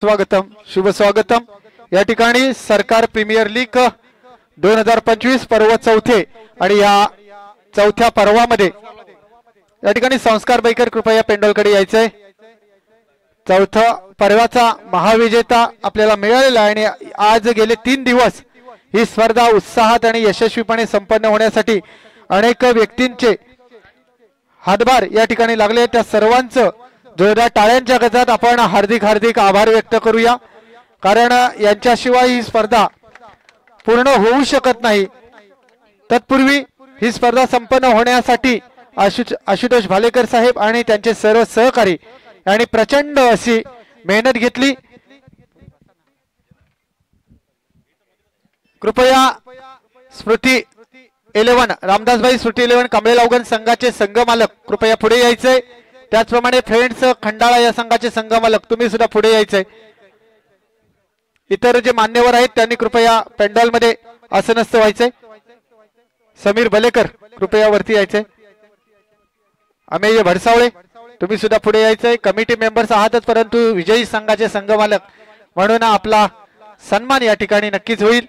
स्वागतम, शुभ स्वागतम। या ठिकाणी सरकार प्रीमियर लीग 2025 पर्व चौथे आणि या चौथ्या पर्वामध्ये या ठिकाणी संस्कार बैकर कृपया पेंडॉलकडे यायचंय। चौथा पर्वाचा महाविजेता आपल्याला मिळालेला आहे आणि आज गेले 3 दिवस ही स्पर्धा उत्साहात आणि यशस्वीपणे संपन्न होण्यासाठी अनेक व्यक्तींचे हातभार या ठिकाणी लागले। त्या सर्वांचं जोरदार टाळ्यांच्या गजरात आपण हार्दिक आभार व्यक्त करूया, कारण यांच्याशिवाय ही स्पर्धा पूर्ण होऊ शकत नाही। तत्पूर्वी ही स्पर्धा संपन्न होण्यासाठी आशुतोष भालेकर साहेब आणि त्यांचे सर्व सहकारी यांनी प्रचंड अशी मेहनत घेतली। कृपया स्मृती 11 रामदासभाई स्मृती 11 कांबळे लावगण संघाचे संघमालक कृपया पुढे यायचंय। त्याचप्रमाणे फ्रेंड्स खंडाळा या संघाचे संघमालक तुम्ही सुद्धा पुढे यायचंय। इतर जे मान्यवर आहेत त्यांनी कृपया पेंडॉल मध्ये आसनस्थ व्हायचंय। समीर बलेकर कृपया वरती यायचंय। अमेय भडसावळे तुम्ही सुद्धा पुढे यायचंय। कमिटी मेंबर्स आहातच, परंतु विजयी संघाचे संघमालक म्हणून आपला सन्मान या ठिकाणी नक्कीच होईल।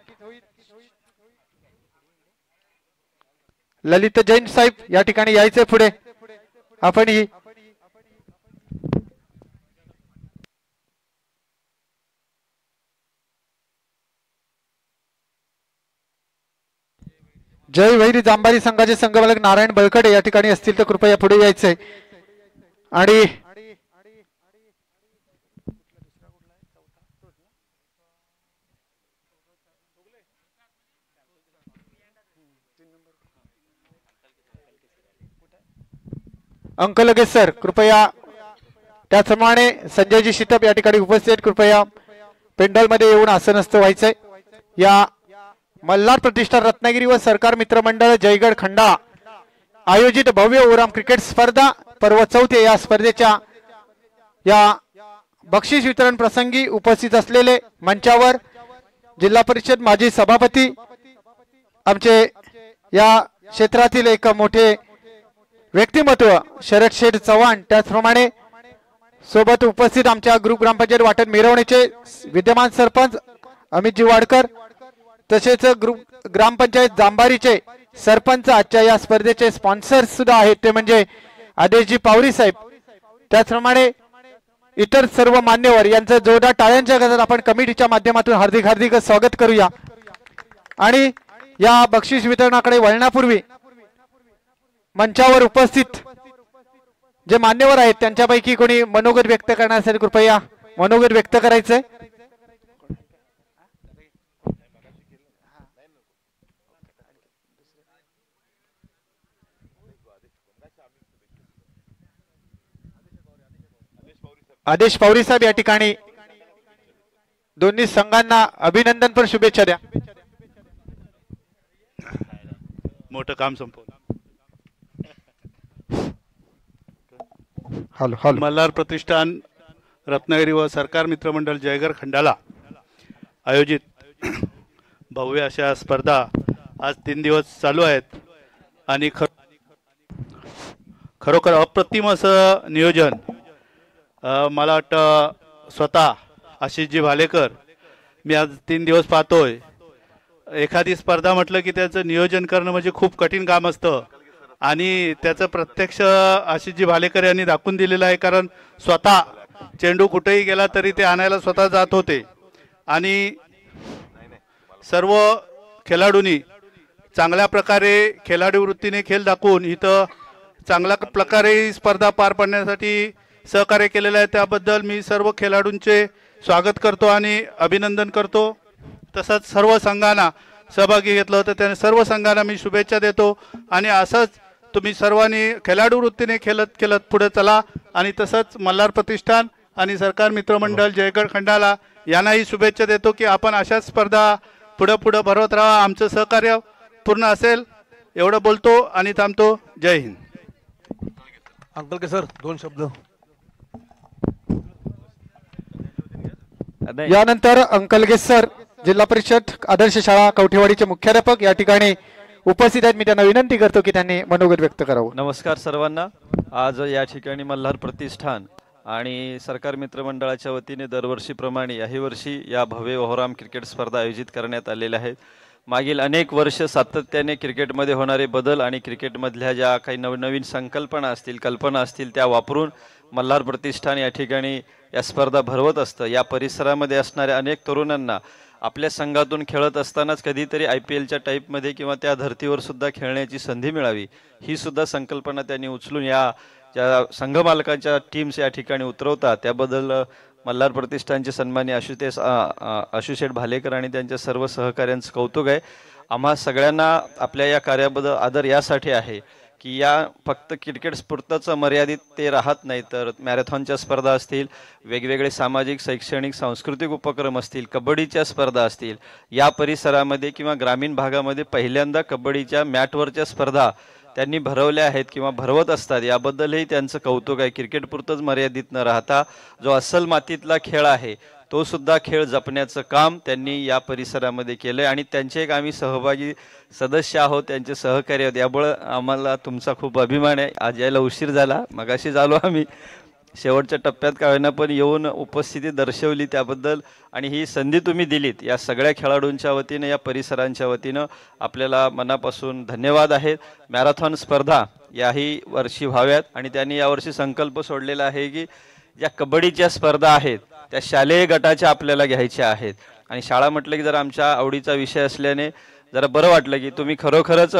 ललित जैन साहेब या ठिकाणी यायचंय पुढे। आपण ही जय वैरी जांभारी संघाचे संघमालक नारायण बळकडे या ठिकाणी असतील तर कृपया पुढे यायचंय। आणि अंक लगेच सर कृपया, त्याचप्रमाणे संजयजी शितप या ठिकाणी उपस्थित कृपया पेंडॉल मध्ये येऊन आसनस्थ व्हायचंय। या मल्हार प्रतिष्ठान रत्नागिरी व सरकार मित्र मंडळ जयगड खंडाळा आयोजित भव्य ओराम क्रिकेट स्पर्धा पर्व चौथे या स्पर्धेच्या या बक्षीस वितरण प्रसंगी उपस्थित असलेले मंचावर जिल्हा परिषद माजी सभापती, आमचे या क्षेत्रातील एक मोठे व्यक्तिमत्व शरद शेठ चव्हाण, त्याचप्रमाणे सोबत उपस्थित आमच्या ग्रुप ग्रामपंचायत वाटण मिरवणीचे विद्यमान सरपंच अमितजी वाडकर, तसेच ग्रुप ग्रामपंचायत जांभारीचे सरपंच, आजच्या या स्पर्धेचे स्पॉन्सर्स सुद्धा आहेत ते म्हणजे आदेशजी पावरी साहेब। त्याचप्रमाणे इतर सर्व मान्यवर यांचं जोरदार टाळ्यांच्या गजरात आपण कमिटीच्या माध्यमातून हार्दिक स्वागत करूया। आणि या बक्षीस वितरणाकडे वळण्यापूर्वी मंचावर उपस्थित जे मान्यवर आहेत त्यांच्यापैकी कोणी मनोगत व्यक्त करण्यासाठी कृपया मनोगत व्यक्त करायचंय। आदेश पावरी साहेब या ठिकाणी दोन्ही संघांना अभिनंदन पर शुभेच्छा द्या। मोठं काम संपवलं। मल्हार प्रतिष्ठान रत्नागिरी व सरकार मित्रमंडळ जयगड खंडाळा आयोजित भव्य अशा स्पर्धा आज 3 दिवस चालू आहेत आणि खरोखर अप्रतिम असं नियोजन। मला वाटतं स्वतः आशिषजी भालेकर मी आज 3 दिवस पाहतोय। एखादी स्पर्धा म्हटलं की त्याचं नियोजन करणं म्हणजे खूप कठीण काम असतं आणि त्याचं प्रत्यक्ष आशिषजी भालेकर यांनी दाखवून दिलेलं आहे, कारण स्वतः चेंडू कुठेही गेला तरी ते आणायला स्वतः जात होते आणि सर्व खेळाडूंनी चांगल्या प्रकारे खेळाडू वृत्तीने खेळ दाखवून इथं चांगल्या प्रकारे स्पर्धा पार पाडण्यासाठी सहकार्य केलेलं आहे। त्याबद्दल मी सर्व खेळाडूंचे स्वागत करतो आणि अभिनंदन करतो। तसंच सर्व संघांना सहभागी घेतलं होतं त्याने सर्व संघांना मी शुभेच्छा देतो आणि असंच तुम्ही सर्वांनी खेळाडू वृत्तीने खेळत पुढे चला आणि तसंच मल्हार प्रतिष्ठान आणि सरकार मित्रमंडळ जयगड खंडाळा यांनाही शुभेच्छा देतो की आपण अशाच स्पर्धा पुढे भरवत राहा। आमचं सहकार्य पूर्ण असेल एवढं बोलतो आणि थांबतो। जय हिंद। अंकल के सर 2 शब्द। यानंतर अंकलगे सर जिल्हा परिषद आदर्श शाळा कवठेवाडीचे मुख्याध्यापक या ठिकाणी उपस्थित आहेत। मी त्यांना विनंती करतो की त्यांनी मनोगत व्यक्त करावं। नमस्कार सर्वांना। आज या ठिकाणी मल्हार प्रतिष्ठान आणि सरकार मित्रमंडळाच्या वतीने दरवर्षीप्रमाणे याही वर्षी या भव्य ओहराम क्रिकेट स्पर्धा आयोजित करण्यात आलेल्या आहेत. मागील अनेक वर्ष सातत्याने क्रिकेटमध्ये होणारे बदल आणि क्रिकेटमधल्या ज्या काही नवनवीन संकल्पना असतील, कल्पना असतील त्या वापरून मल्हार प्रतिष्ठान या ठिकाणी या स्पर्धा भरवत असतं. या परिसरामध्ये असणाऱ्या अनेक तरुणांना आपल्या संघातून खेळत असतानाच कधीतरी IPLच्या टाईपमध्ये किंवा त्या धर्तीवर सुद्धा खेळण्याची संधी मिळावी, ही सुद्धा संकल्पना त्यांनी उचलून या ज्या संघमालकांच्या टीम्स या ठिकाणी उतरवतात त्याबद्दल मल्हार प्रतिष्ठानचे सन्माननीय आशुशेठ भालेकर आणि त्यांच्या सर्व सहकाऱ्यांचं कौतुक आहे. आम्हा सगळ्यांना आपल्या या कार्याबद्दल आदर यासाठी आहे की या फक्त क्रिकेट स्फूर्तचं मर्यादित ते राहत नाही, तर मॅरेथॉनच्या स्पर्धा असतील, वेगवेगळे सामाजिक, शैक्षणिक, सांस्कृतिक उपक्रम असतील, कबड्डीच्या स्पर्धा असतील, या परिसरामध्ये किंवा ग्रामीण भागामध्ये पहिल्यांदा कबड्डीच्या मॅटवरच्या स्पर्धा त्यांनी भरवल्या आहेत किंवा भरवत असतात, याबद्दलही त्यांचं कौतुक आहे. क्रिकेटपुरतंच मर्यादित न राहता जो अस्सल मातीतला खेळ आहे तो सुद्धा खेळ जपण्याचं काम त्यांनी या परिसरामध्ये केलं आहे आणि त्यांचे एक आम्ही सहभागी सदस्य आहोत, त्यांचे सहकारी आहोत. यामुळे आम्हाला तुमचा खूप अभिमान आहे. आज यायला उशीर झाला, मगाशीच आलो आम्ही, शेवटच्या टप्प्यात का होईना पण येऊन उपस्थिती दर्शवली त्याबद्दल आणि ही संधी तुम्ही दिलीत या सगळ्या खेळाडूंच्या वतीनं, या परिसरांच्या वतीनं आपल्याला मनापासून धन्यवाद आहेत. मॅरेथॉन स्पर्धा याही वर्षी व्हाव्यात आणि त्यांनी यावर्षी संकल्प सोडलेला आहे की ज्या कबड्डीच्या स्पर्धा आहेत त्या शालेय गटाच्या आपल्याला घ्यायच्या आहेत. आणि शाळा म्हटलं की जरा आमच्या आवडीचा विषय असल्याने जरा बरं वाटलं की तुम्ही खरोखरच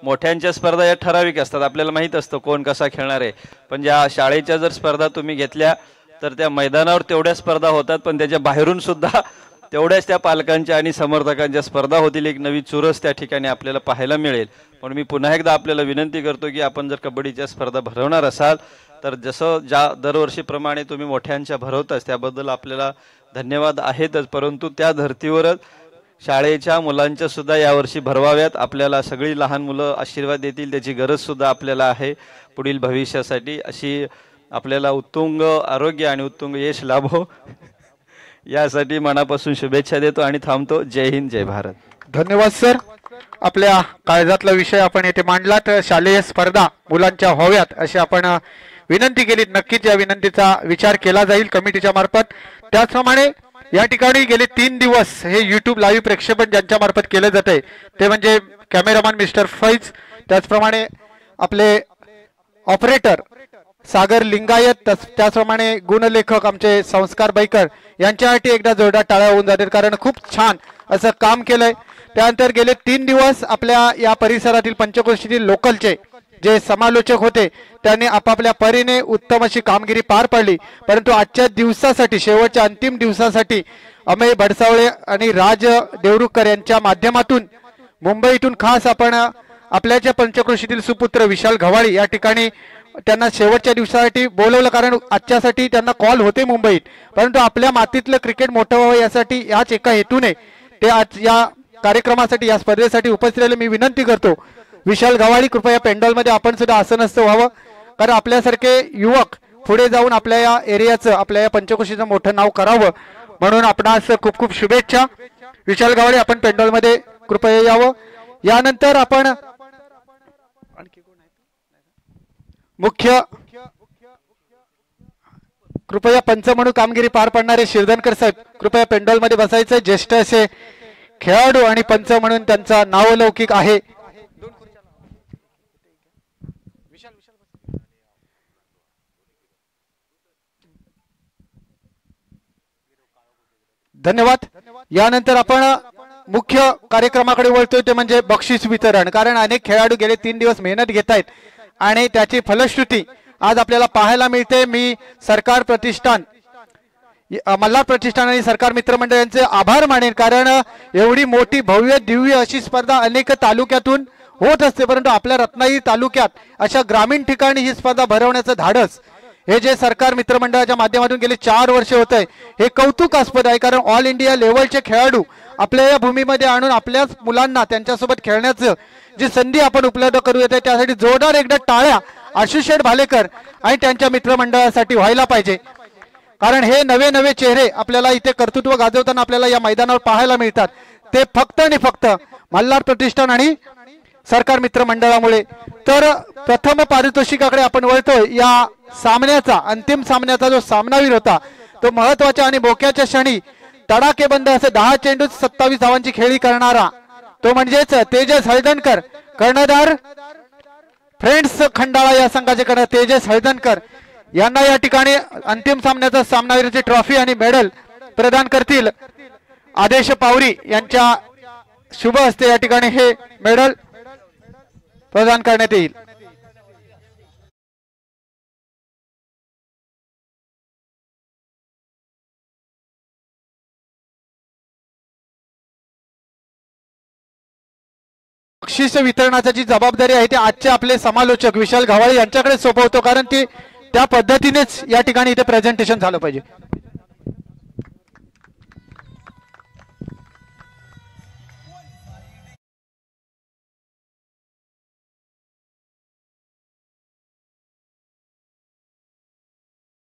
मोठ्यांच्या स्पर्धा या ठराविक असतात, आपल्याला माहीत असतं कोण कसा खेळणार आहे, पण ज्या शाळेच्या जर स्पर्धा तुम्ही घेतल्या तर त्या मैदानावर तेवढ्या स्पर्धा होतात, पण त्याच्या बाहेरून सुद्धा तेवढ्याच त्या पालकांच्या आणि समर्थकांच्या स्पर्धा होतील. एक नवी चुरस त्या ठिकाणी आपल्याला पाहायला मिळेल. पण मी पुन्हा एकदा आपल्याला विनंती करतो की आपण जर कबड्डीच्या स्पर्धा भरवणार असाल तर जसं ज्या दरवर्षीप्रमाणे तुम्ही मोठ्यांच्या भरवताच त्याबद्दल आपल्याला धन्यवाद आहेतच, परंतु त्या धर्तीवरच शाळेच्या मुलांच्या सुद्धा यावर्षी भरवाव्यात. आपल्याला सगळी लहान मुलं आशीर्वाद देतील त्याची गरज सुद्धा आपल्याला आहे पुढील भविष्यासाठी. अशी आपल्याला उत्तुंग आरोग्य आणि उत्तुंग यश लाभो यासाठी मनापासून शुभेच्छा देतो आणि थांबतो. जय हिंद, जय भारत. धन्यवाद सर. आपल्या काळजातला विषय आपण येथे मांडला, तर शालेय स्पर्धा मुलांच्या व्हाव्यात अशी आपण विनंती केली. नक्कीच या विनंतीचा विचार केला जाईल कमिटीच्या मार्फत. त्याचप्रमाणे या ठिकाणी गेले 3 दिवस हे YouTube लाईव्ह प्रक्षेपण ज्यांच्या मार्फत केले जाते ते म्हणजे कॅमेरामॅन मिस्टर फैज, त्याचप्रमाणे आपले ऑपरेटर सागर लिंगायत, त्याचप्रमाणे गुणलेखक आमचे संस्कार बैकर यांच्यासाठी एकदा जोरदार टाळ्या होऊन जातील, कारण खूप छान असं काम केलंय. त्यानंतर गेले 3 दिवस आपल्या या परिसरातील पंचक्रोशीतील लोकलचे जे समालोचक होते त्यांनी आपापल्या परीने उत्तम अशी कामगिरी पार पाडली, परंतु आजच्या दिवसासाठी, शेवटच्या अंतिम दिवसासाठी अमेय भडसावळे आणि राज देवरुखकर यांच्या माध्यमातून मुंबईतून खास आपण आपल्याच्या पंचक्रोशीतील सुपुत्र विशाल घवाळी या ठिकाणी त्यांना शेवटच्या दिवसासाठी बोलवलं, कारण आजच्यासाठी त्यांना कॉल होते मुंबईत, परंतु आपल्या मातीतलं क्रिकेट मोठं व्हावं यासाठी याच एका हेतूने ते आज या कार्यक्रमासाठी, या स्पर्धेसाठी उपस्थित राहिले. मी विनंती करतो विशाल घवाळी कृपया पेंडॉलमध्ये आपण सुद्धा आसनस्थ व्हावं, कारण आपल्यासारखे युवक पुढे जाऊन आपल्या या एरियाचं, आपल्या या पंचक्रोशीचं मोठं नाव करावं, म्हणून आपणास खूप खूप शुभेच्छा. विशाल घवाळी आपण पेंडॉलमध्ये कृपया यावं. यानंतर आपण मुख्य कृपया पंच म्हणून कामगिरी पार पाडणारे शिरदनकर साहेब कृपया पेंडॉलमध्ये बसायचं. ज्येष्ठ असे खेळाडू आणि पंच म्हणून त्यांचा नावलौकिक आहे. धन्यवाद. यानंतर आपण मुख्य कार्यक्रमाकडे वळतोय ते म्हणजे बक्षीस वितरण, कारण अनेक खेळाडू गेले 3 दिवस मेहनत घेत आहेत आणि त्याची फलश्रुती आज आपल्याला पाहायला मिळते. मी सरकार प्रतिष्ठान, मल्हार प्रतिष्ठान आणि सरकार मित्रमंडळ यांचे आभार मानेन, कारण एवढी मोठी भव्य दिव्य अशी स्पर्धा अनेक तालुक्यातून होत असते, परंतु आपल्या रत्नागिरी तालुक्यात अशा ग्रामीण ठिकाणी ही स्पर्धा भरवण्याचं धाडस हे जे सरकार मित्रमंडळाच्या माध्यमातून गेले 4 वर्ष होत आहे हे कौतुकास्पद आहे. कारण ऑल इंडिया लेवलचे खेळाडू आपल्या या भूमीमध्ये आणून आपल्याच मुलांना त्यांच्यासोबत खेळण्याचं जी संधी आपण उपलब्ध करू येते, त्यासाठी जोरदार एकदा टाळ्या आशुशेठ भालेकर आणि त्यांच्या मित्रमंडळासाठी व्हायला पाहिजे, कारण हे नवे नवे चेहरे आपल्याला इथे कर्तृत्व गाजवताना आपल्याला या मैदानावर पाहायला मिळतात. ते फक्त आणि फक्त मल्हार प्रतिष्ठान आणि सरकार मित्रमंडळामुळे. तर प्रथम पारितोषिकाकडे आपण वळतोय. या सामन्याचा अंतिम सामन्याचा जो सामनावीर होता तो महत्वाच्या आणि बोक्याच्या क्षणी तडाखेबंद असे 10 चेंडू 27 धावांची खेळी करणारा तो म्हणजेच तेजस हळदणकर, कर्णधार फ्रेंड्स खंडाळा या संघाचे कर्णधार तेजस हळदणकर यांना या ठिकाणी अंतिम सामन्याचा सामनावीराची ट्रॉफी आणि मेडल प्रदान करतील आदेश पावरी यांच्या शुभ हस्ते या ठिकाणी हे मेडल प्रदान करण्यात येईल। बक्षीस वितरणाची जी जबाबदारी आहे ती आजचे आपले समालोचक विशाल घावाळे यांच्याकडे सोपवतो, कारण ती त्या पद्धतीनेच या ठिकाणी इथे प्रेझेंटेशन झालं पाहिजे।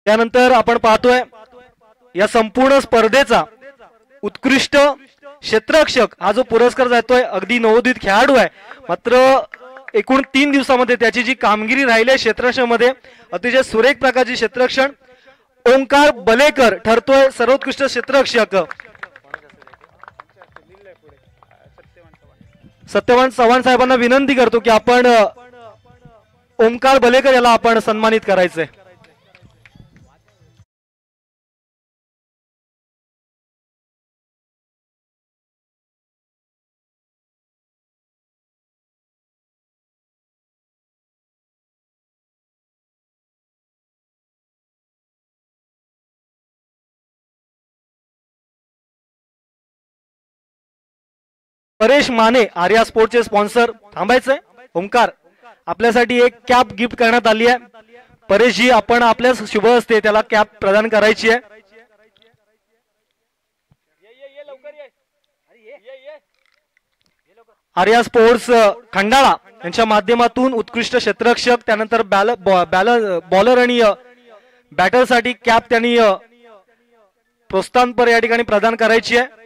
त्यानंतर आपण पाहतोय या संपूर्ण स्पर्धेचा उत्कृष्ट क्षेत्ररक्षक हा जो पुरस्कार जातोय अगदी नवोदित खेळाडू आहे, मात्र एकूण 3 दिवसामध्ये त्याची जी कामगिरी राहिली आहे क्षेत्ररक्षणामध्ये अतिशय सुरेख प्रकारची क्षेत्ररक्षण ओंकार बलेकर ठरतोय सर्वोत्कृष्ट क्षेत्ररक्षक। सत्यवान चव्हाण साहेबांना विनंती करतो की आपण ओंकार बलेकर याला आपण सन्मानित करायचंय। परेश माने आर्या स्पोर्टचे स्पॉन्सर थांबायचंय। ओंकार आपल्यासाठी एक कॅप गिफ्ट करण्यात आली आहे। परेशजी आपण आपल्या शुभ हस्ते त्याला कॅप प्रदान करायची आहे। आर्या स्पोर्ट्स खंडाळा यांच्या माध्यमातून उत्कृष्ट क्षेत्ररक्षक त्यानंतर बॉलर आणि बॅटर साठी कॅप त्यांनी प्रोत्साहनपर या ठिकाणी प्रदान करायची आहे।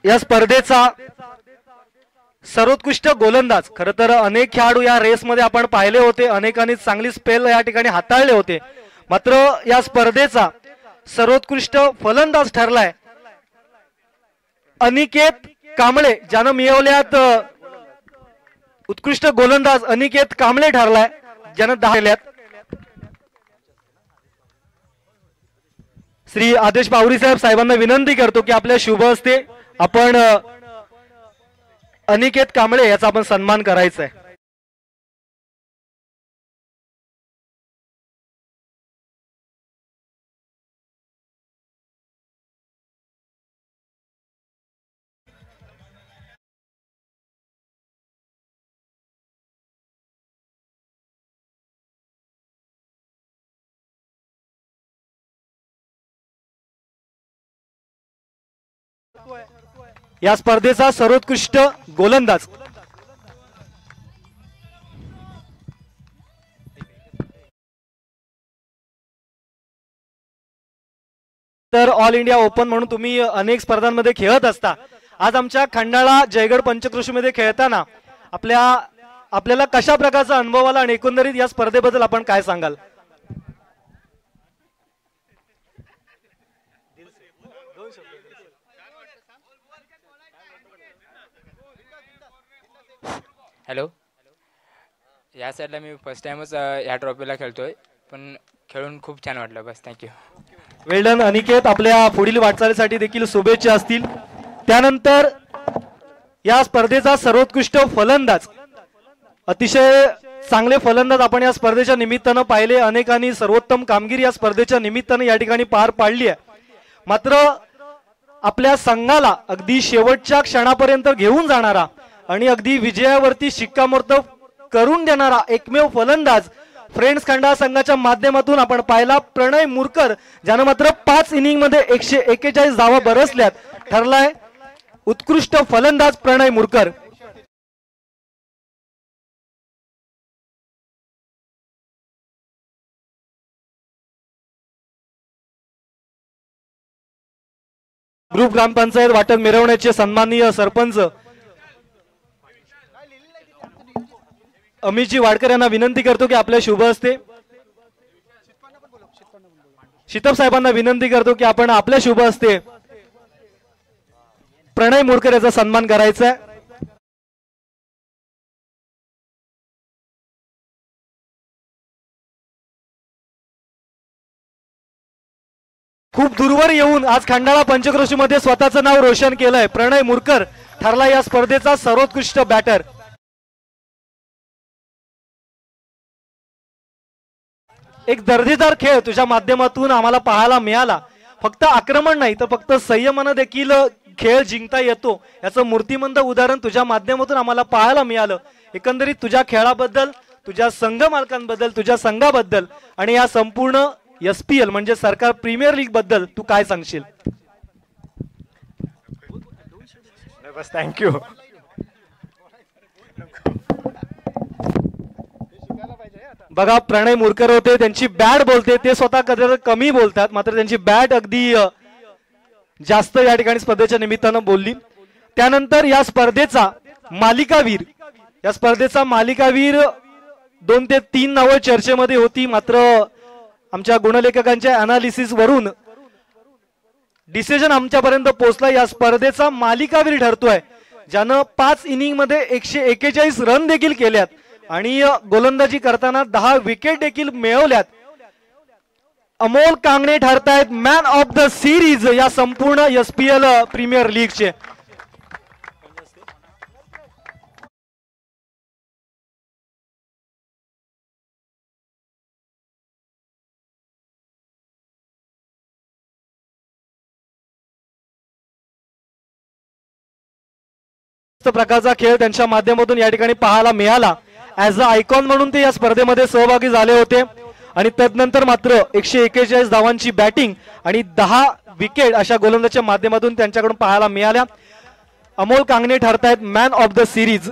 या स्पर्धेचा सर्वोत्कृष्ट गोलंदाज खरं तर अनेक खेळाडू या रेस मध्ये आपण पाहिले होते, अनेकांनी चांगली स्पेल या ठिकाणी हाताळले होते, मात्र या स्पर्धेचा सर्वोत्कृष्ट फलंदाज ठरलाय अनिकेत कांबळे, ज्यानं मिळवल्यात उत्कृष्ट गोलंदाज अनिकेत कांबळे ठरलाय, ज्यानं 10 केल्यात। श्री आदेश पावरी साहेबांना विनंती करतो की आपल्या शुभ हस्ते आपण अनिकेत कांबळे याचा आपण सन्मान करायचा आहे। या स्पर्धेचा सर्वोत्कृष्ट गोलंदाज तर ऑल इंडिया ओपन म्हणून तुम्ही अनेक स्पर्धांमध्ये खेळत असता। आज आमच्या खंडाळा जयगड पंचक्रोशीमध्ये खेळताना आपल्याला कशा प्रकारचा अनुभव आला आणि एकंदरीत या स्पर्धेबद्दल आपण काय सांगाल? हॅलो, या साईडला मी फर्स्ट टाइमच या ट्रॉफीला खेळतोय, पण खेळून खूप छान वाटलं। बस थँक्यू। वेल डन अनिकेत, आपल्या पुढील वाटचालीसाठी देखील शुभेच्छा असतील। त्यानंतर या स्पर्धेचा सर्वोत्कृष्ट फलंदाज, अतिशय चांगले फलंदाज आपण या स्पर्धेच्या निमित्तानं पाहिले, अनेकांनी सर्वोत्तम कामगिरी या स्पर्धेच्या निमित्तानं या ठिकाणी पार पाडली आहे, मात्र आपल्या संघाला अगदी शेवटच्या क्षणापर्यंत घेऊन जाणारा आणि अगदी विजयावरती शिक्कामोर्तब करून देणारा एकमेव फलंदाज फ्रेंड्स खंडाळा संघाच्या माध्यमातून आपण पाहिला प्रणय मुरकर, ज्यानं मात्र 5 इनिंग मध्ये 141 धावा बरसल्यात, ठरलाय उत्कृष्ट फलंदाज प्रणय मुरकर। ग्रुप ग्रामपंचायत वाटप मिरवण्याचे सन्माननीय सरपंच अमितजी वाडकर यांना विनंती करतो की आपल्या शुभ हस्ते शितप साहेबांना विनंती करतो की आपण आपल्या शुभ हस्ते प्रणय मोरकर याचा सन्मान करायचा आहे. खूप दूरवर येऊन आज खंडाळा पंचक्रोशीमध्ये स्वतःचं नाव रोशन केलंय. प्रणय मुरकर ठरला या स्पर्धेचा सर्वोत्कृष्ट बॅटर. एक दर्जेदार खेळ तुझ्या माध्यमातून आम्हाला पाहायला मिळाला. फक्त आक्रमण नाही तर फक्त संयमानं देखील खेळ जिंकता येतो याचं मूर्तिमंत उदाहरण तुझ्या माध्यमातून आम्हाला पाहायला मिळालं. एकंदरीत तुझ्या खेळाबद्दल, तुझ्या संघ मालकांबद्दल, तुझ्या संघाबद्दल आणि या संपूर्ण SPL म्हणजे सरकार प्रीमियर लीग बद्दल तू काय सांगशील? बस थँक्यू. बघा प्रणय मुरकर होते, त्यांची बॅट बोलते. ते स्वतः कधी कमी बोलतात मात्र त्यांची बॅट अगदी जास्त या ठिकाणी स्पर्धेच्या निमित्तानं बोलली. त्यानंतर या स्पर्धेचा मालिकावीर 2 ते 3 नावं चर्चेमध्ये होती. मात्र आमच्या गुणलेखकांच्या अनालिसिस वरून डिसिजन आमच्यापर्यंत पोहोचला. या स्पर्धेचा मालिकावीर ठरतोय ज्यानं 5 इनिंग मध्ये 141 रन देखील केल्यात आणि गोलंदाजी करताना 10 विकेट देखील मिळवल्यात. अमोल कांगणे ठरतायत मॅन ऑफ द सिरीज या संपूर्ण SPL प्रीमियर लीगचे. प्रकारचा खेळ त्यांच्या माध्यमातून या ठिकाणी पाहायला मिळाला. ऍज अ आयकॉन म्हणून ते या स्पर्धेमध्ये सहभागी झाले होते आणि तदनंतर मात्र 141 धावांची बॅटिंग आणि 10 विकेट अशा गोलंदाजीच्या माध्यमातून त्यांच्याकडून पाहायला मिळाल्या. अमोल कांगणे ठरतायत man of the series.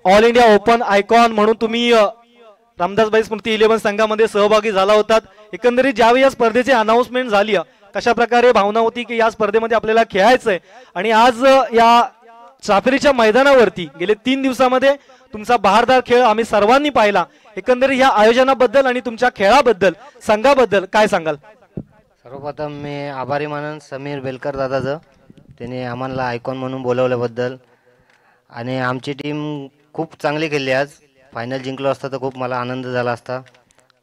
All India open icon म्हणून तुम्ही रामदासबाई स्मृती 11 संघामध्ये सहभागी झाला होतात. एकंदरीत ज्यावेळी या स्पर्धेची अनाउन्समेंट झाली कशा प्रकारे भावना होती की या स्पर्धेमध्ये आपल्याला खेळायचंय आणि आज या चापेरीच्या मैदानावरती गेले 3 दिवसामध्ये तुमचा बहारदार खेळ आम्ही सर्वांनी पाहिला. एकंदरीत या आयोजनाबद्दल आणि तुमच्या खेळाबद्दल संघाबद्दल काय सांगाल? सर्वप्रथम मी आभारी मानन समीर बेलकर दादाचं, त्याने आम्हाला आयकॉन म्हणून बोलवल्याबद्दल. आणि आमची टीम खूप चांगली खेळली. आज फायनल जिंकलो असता तर खूप मला आनंद झाला असता.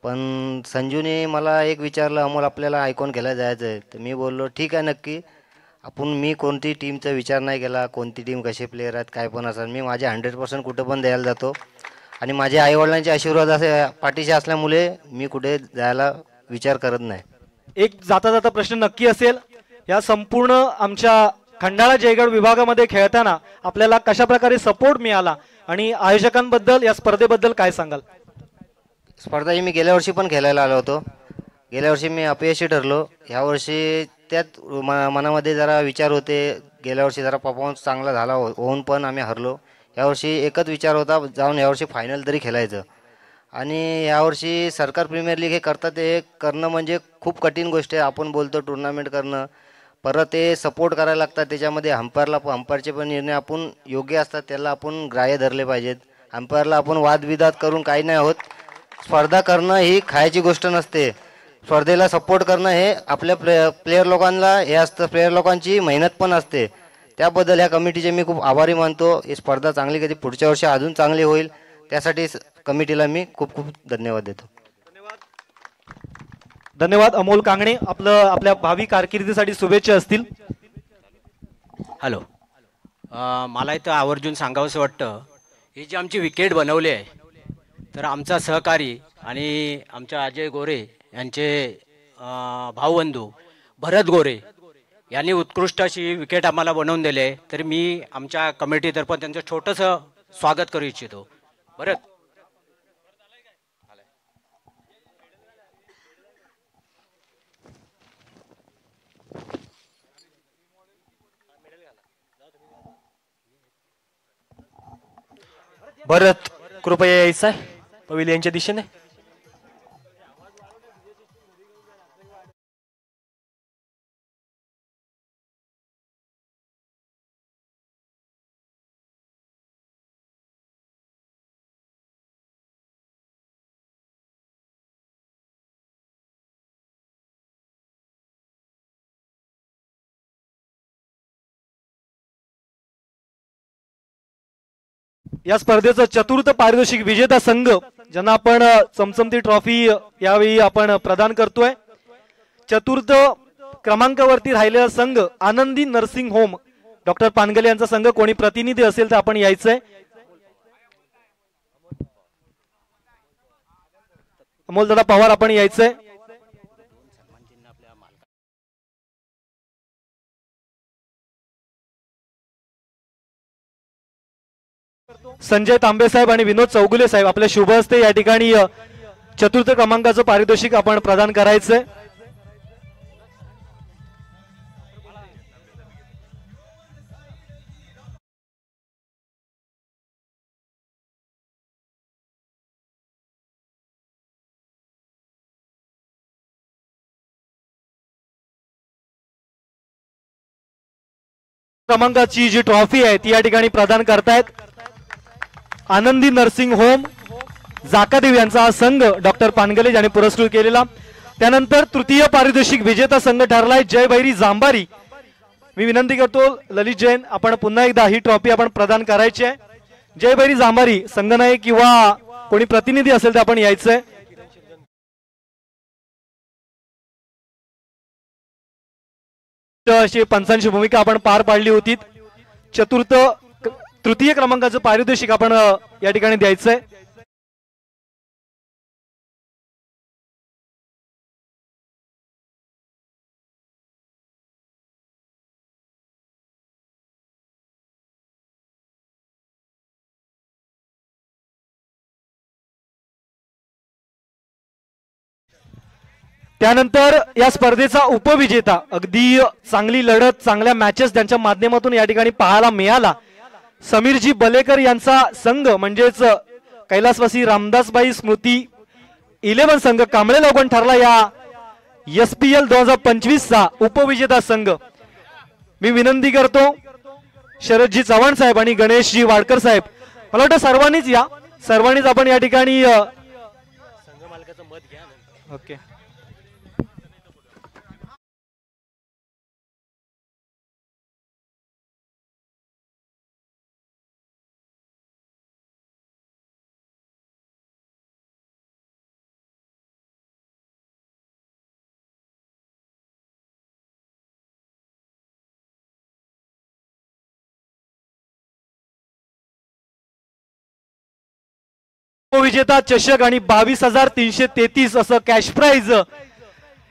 पण संजूने मला एक विचारलं, अमोल आपल्याला आयकॉन खेळायला जायचं आहे. तर मी बोललो ठीक आहे नक्की. मी कोणती टीमचा विचार नाही केला, कोणती टीम कसे प्लेयर आहेत काय पण असेल. मी माझे 100% कुठं पण द्यायला जातो आणि माझ्या आईवडिलांचे आशीर्वाद असे पाठीशी असल्यामुळे मी कुठे जायला विचार करत नाही. एक जाता जाता प्रश्न नक्की असेल, या संपूर्ण आमच्या खंडाळा जयगड विभागामध्ये खेळताना आपल्याला कशा प्रकारे सपोर्ट मिळाला आणि आयोजकांबद्दल या स्पर्धेबद्दल काय सांगाल? स्पर्धा ही मी गेल्या वर्षी पण खेळायला आलो होतो. गेल्या वर्षी मी अपयशी ठरलो. यावर्षी त्यात मनामध्ये जरा विचार होते. गेल्या वर्षी जरा परफॉर्मन्स चांगला झाला होऊन पण आम्ही हरलो. यावर्षी एकच विचार होता, जाऊन यावर्षी फायनल तरी खेळायचं. आणि यावर्षी सरकार प्रीमियर लीग हे करतात, ते करणं म्हणजे खूप कठीण गोष्ट आहे. आपण बोलतो टुर्नामेंट करणं, परत ते सपोर्ट करायला लागतात. त्याच्यामध्ये अंपायरचे पण निर्णय आपण योग्य असतात, त्याला आपण ग्राह्य धरले पाहिजेत. अंपायरला आपण वादविवाद करून काही नाही होत. स्पर्धा करणं ही खायची गोष्ट नसते. स्पर्धेला सपोर्ट करणं हे आपल्या प्लेयर लोकांना हे असतं. प्लेयर लोकांची मेहनत पण असते. त्याबद्दल ह्या कमिटीचे मी खूप आभारी मानतो. ही स्पर्धा चांगली कधी पुढच्या वर्षी अजून चांगली होईल, त्यासाठी कमिटीला मी खूप खूप धन्यवाद देतो. धन्यवाद अमोल कांगणे. आपल्या भावी कारकिर्दीसाठी शुभेच्छा असतील. हॅलो, मला इथं आवर्जून सांगावंसं वाटतं, ही जी आमची विकेट बनवली आहे तर आमचा सहकारी आणि आमच्या अजय गोरे यांचे भाऊबंधू भरत गोरे यांनी उत्कृष्ट अशी विकेट आम्हाला बनवून दिली आहे. तर मी आमच्या कमिटीतर्फे त्यांचं छोटंसं स्वागत करू इच्छितो. भरत, भरत कृपया यायचं आहे पविलियनच्या दिशेने. या स्पर्धेचं चतुर्थ पारितोषिक विजेता संघ ज्यांना आपण चमचमती ट्रॉफी यावेळी आपण प्रदान करतोय. चतुर्थ क्रमांकावरती राहिलेला संघ आनंदी नर्सिंग होम डॉक्टर पानगले यांचा संघ. कोणी प्रतिनिधी असेल तर आपण यायचंय. अमोलदादा पवार आपण यायचंय. संजय तांबे साहेब आणि विनोद चौगुले साहेब आपल्या शुभ हस्ते या ठिकाणी चतुर्थ क्रमांकाचं पारितोषिक आपण प्रदान करायचंय. क्रमांकाची जी ट्रॉफी आहे ती या ठिकाणी प्रदान करतायत आनंदी नर्सिंग होम जाकादेव यांचा हा संघ डॉक्टर पानगले यांनी पुरस्कृत केलेला. त्यानंतर तृतीय पारितोषिक विजेता संघ ठरलाय जय भैरी जांभारी. मी विनंती करतो ललित जैन आपण पुन्हा एकदा ही ट्रॉफी आपण प्रदान करायची आहे. जय भैरी जांभारी संघनायक किंवा कोणी प्रतिनिधी असेल तर आपण यायचंय. अशी पंचांची भूमिका आपण पार पाडली होती. तृतीय क्रमांकाचं पारितोषिक आपण या ठिकाणी द्यायचंय. त्यानंतर या स्पर्धेचा उपविजेता अगदी चांगली लढत चांगल्या मॅचेस त्यांच्या माध्यमातून या ठिकाणी पाहायला मिळाला समीरजी बलेकर यांचा संघ म्हणजेच कैलासवासी रामदासबाई स्मृती 11 संघ कांबळे लोगन ठरला या SPL 2025 चा उपविजेता संघ. मी विनंती करतो शरदजी चव्हाण साहेब आणि गणेशजी वाडकर साहेब मला वाटतं सर्वांनीच या सर्वांनीच आपण या ठिकाणी संघ मालकाचं मत घ्या. ओके विजेता चषक आणि 22,333 असं कॅश प्राइज.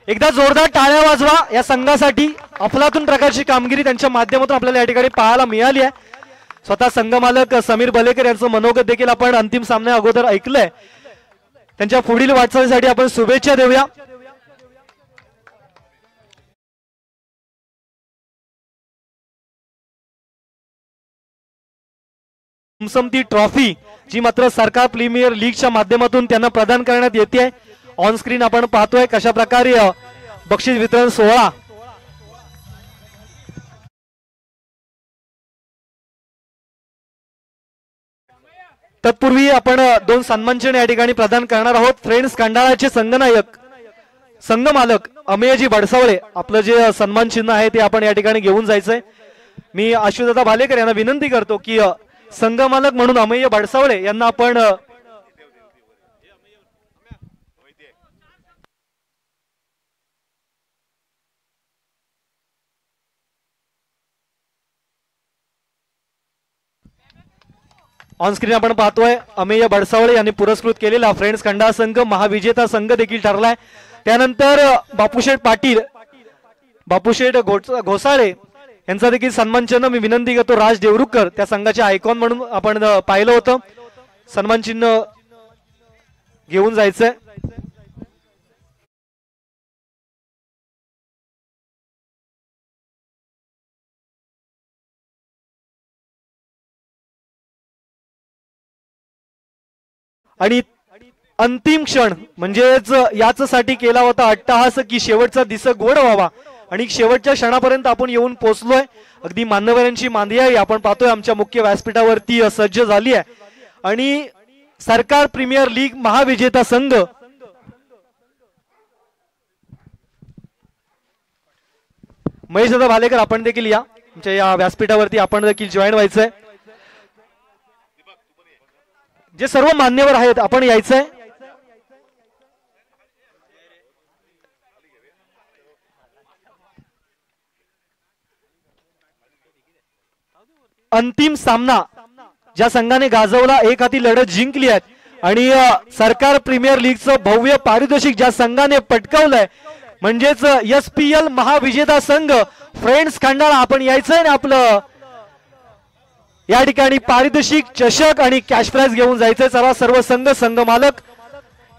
एकदा जोरदार टाळ्या वाजवा या संघासाठी. अफलातून प्रकारची कामगिरी त्यांच्या माध्यमातून आपल्याला या ठिकाणी पाहायला मिळाली आहे. स्वतः संघ मालक समीर बलेकर यांचं मनोगत देखील आपण अंतिम सामन्या अगोदर ऐकलंय. त्यांच्या पुढील वाटचालीसाठी आपण शुभेच्छा देऊया. चमचमती ट्रॉफी जी मात्र सरकार प्रीमियर लीगच्या माध्यमातून त्यांना प्रदान करण्यात येते. ऑन स्क्रीन आपण पाहतोय कशा प्रकारे बक्षीस वितरण सोहळा. तत्पूर्वी आपण 2 सन्मानचिन्ह या ठिकाणी प्रदान करणार आहोत. फ्रेंड्स खंडाळाचे संघनायक संघ मालक अमेयजी बडसावळे आपलं जे सन्मान चिन्ह आहे ते आपण या ठिकाणी घेऊन जायचंय. मी आशुदादा भालेकर यांना विनंती करतो की संघ मालक म्हणून अमेय बडसावळे यांना आपण ऑन स्क्रीन आपण पाहतोय अमेय बडसावळे यांनी पुरस्कृत केलेला फ्रेंड्स खंडाळा संघ महाविजेता संघ देखील ठरलाय. त्यानंतर बापूशेठ पाटील बापूशेठ घोसाळे यांचा देखील सन्मान चिन्ह मी विनंती करतो राज देवरुखकर त्या संघाचे आयकॉन म्हणून आपण पाहिलं होतं. सन्मान चिन्ह घेऊन जायचंय. आणि अंतिम क्षण म्हणजेच याचसाठी केला होता अट्टहास की शेवटचा दिस गोड व्हावा आणि शेवटच्या क्षणापर्यंत आपण येऊन पोहोचलोय. अगदी मान्यवरांची मांदियाळी आपण पाहतोय आमच्या मुख्य व्यासपीठावरती सज्ज झाली आहे आणि सरकार प्रीमियर लीग महाविजेता संघ महेशदादा भालेकर आपण देखील या आमच्या या व्यासपीठावरती आपण देखील जॉईन व्हायचंय. जे सर्व मान्यवर आहेत आपण यायचंय. अंतिम सामना ज्या संघाने गाजवला एक हाती लढत जिंकली आहे आणि सरकार प्रीमियर लीगचं भव्य पारितोषिक ज्या संघाने पटकावलंय म्हणजेच SPL महाविजेता संघ फ्रेंड्स खंडाळा आपण यायचंय ना आपलं या ठिकाणी पारितोषिक चषक आणि कॅश प्राइज घेऊन जायचंय. सर्व संघ मालक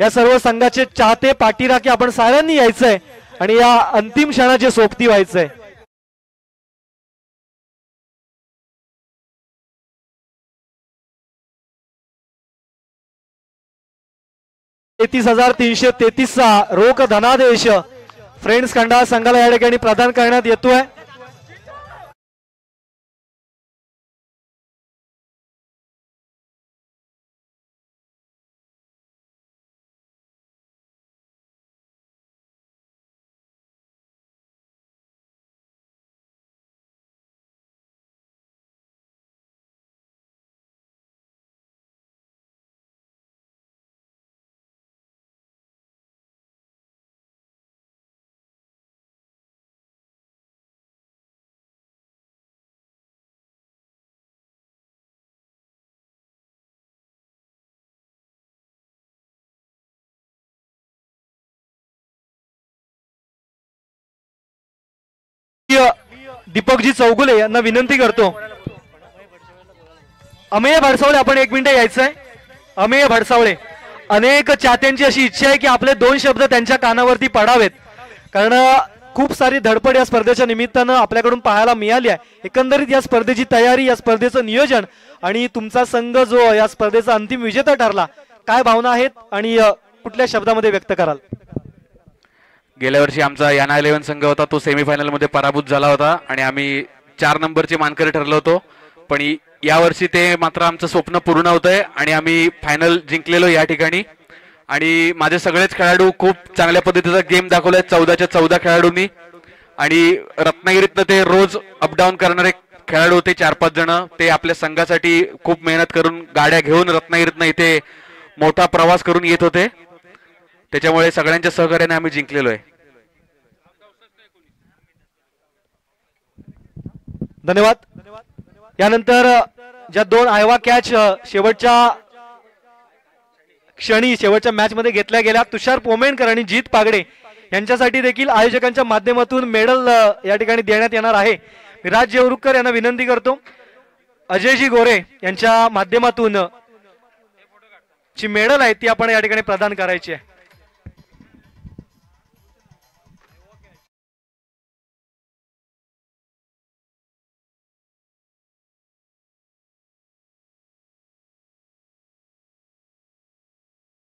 या सर्व संघाचे चाहते पाठीराखे आपण साऱ्यांनी यायचंय आणि या अंतिम क्षणाचे सोबती व्हायचंय. $33,333 रोख धनादेश फ्रेंड्स खंडाळा संघाला या ठिकाणी प्रदान करण्यात येतोय. दीपकजी चौगुले यांना विनंती करतो. अमेय भडसावळे आपण एक मिनिट यायचंय. अमेय भडसावळे अनेक चाहत्यांची अशी इच्छा आहे की आपले 2 शब्द त्यांच्या कानावरती पडावेत कारण खूप सारी धडपड या स्पर्धेच्या निमित्तानं आपल्याकडून पाहायला मिळाली आहे. एकंदरीत या स्पर्धेची तयारी या स्पर्धेचं नियोजन आणि तुमचा संघ जो या स्पर्धेचा अंतिम विजेता ठरला काय भावना आहेत आणि कुठल्या शब्दामध्ये व्यक्त कराल? गेल्या वर्षी आमचा याना 11 संघ होता तो सेमीफायनल मध्ये पराभूत झाला होता आणि आम्ही 4 नंबरचे मानकरी ठरलो होतो. पण यावर्षी ते मात्र आमचं स्वप्न पूर्ण होतंय आणि आम्ही फायनल जिंकलेलो या ठिकाणी. आणि माझे सगळेच खेळाडू खूप चांगल्या पद्धतीचा गेम दाखवलाय 14च्या 14 खेळाडूंनी. आणि रत्नागिरीतनं ते रोज अपडाऊन करणारे खेळाडू होते 4-5 जण. ते आपल्या संघासाठी खूप मेहनत करून गाड्या घेऊन रत्नागिरीतनं इथे मोठा प्रवास करून येत होते. त्याच्यामुळे सगळ्यांच्या सहकार्याने आम्ही जिंकलेलो आहे. धन्यवाद. यानंतर ज्या 2 आयवा कॅच शेवटच्या क्षणी शेवटच्या मॅच मध्ये घेतल्या गेल्या तुषार पोमेणकर आणि जीत पागडे यांच्यासाठी देखील आयोजकांच्या माध्यमातून मेडल या ठिकाणी देण्यात येणार आहे. विराज जेवरुकर यांना विनंती करतो अजयजी गोरे यांच्या माध्यमातून जी मेडल आहे ती आपण या ठिकाणी प्रदान करायची आहे.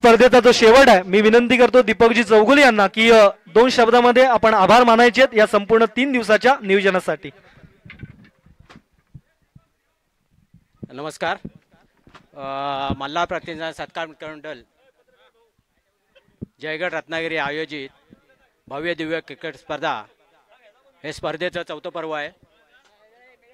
स्पर्धेचा जो शेवट आहे मी विनंती करतो दीपकजी चौगुले यांना की 2 शब्दामध्ये आपण आभार मानायचे या संपूर्ण 3 दिवसाच्या नियोजनासाठी. नमस्कार. मल्हार प्रतिनिधी सत्कार मंडळ जयगड रत्नागिरी आयोजित भव्य दिव्य क्रिकेट स्पर्धा हे स्पर्धेचं 4थं पर्व आहे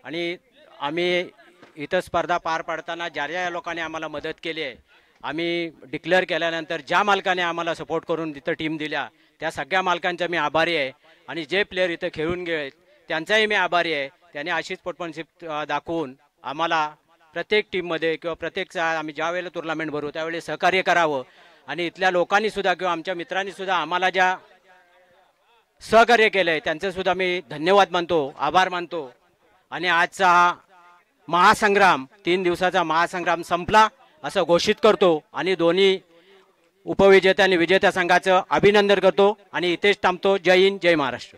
आणि आम्ही इथं स्पर्धा पार पाडताना ज्या लोकांनी आम्हाला मदत केली आहे आम्ही डिक्लेअर केल्यानंतर ज्या मालकाने आम्हाला सपोर्ट करून तिथं टीम दिल्या त्या सगळ्या मालकांचा मी आभारी आहे आणि जे प्लेयर इथं खेळून गेले त्यांचाही मी आभारी आहे. त्यांनी अशीच स्पोर्ट्समॅनशिप दाखवून आम्हाला प्रत्येक टीममध्ये किंवा प्रत्येक आम्ही ज्या वेळेला टुर्नामेंट भरू त्यावेळी सहकार्य करावं आणि इथल्या लोकांनी सुद्धा किंवा आमच्या मित्रांनी सुद्धा आम्हाला ज्या सहकार्य केलं आहे त्यांचे सुद्धा मी धन्यवाद मानतो, आभार मानतो. आणि आजचा हा महासंग्राम 3 दिवसाचा महासंग्राम संपला असं घोषित करतो आणि दोन्ही उपविजेत्या आणि विजेत्या संघाचं अभिनंदन करतो आणि इथेच थांबतो. जय हिंद, जय महाराष्ट्र.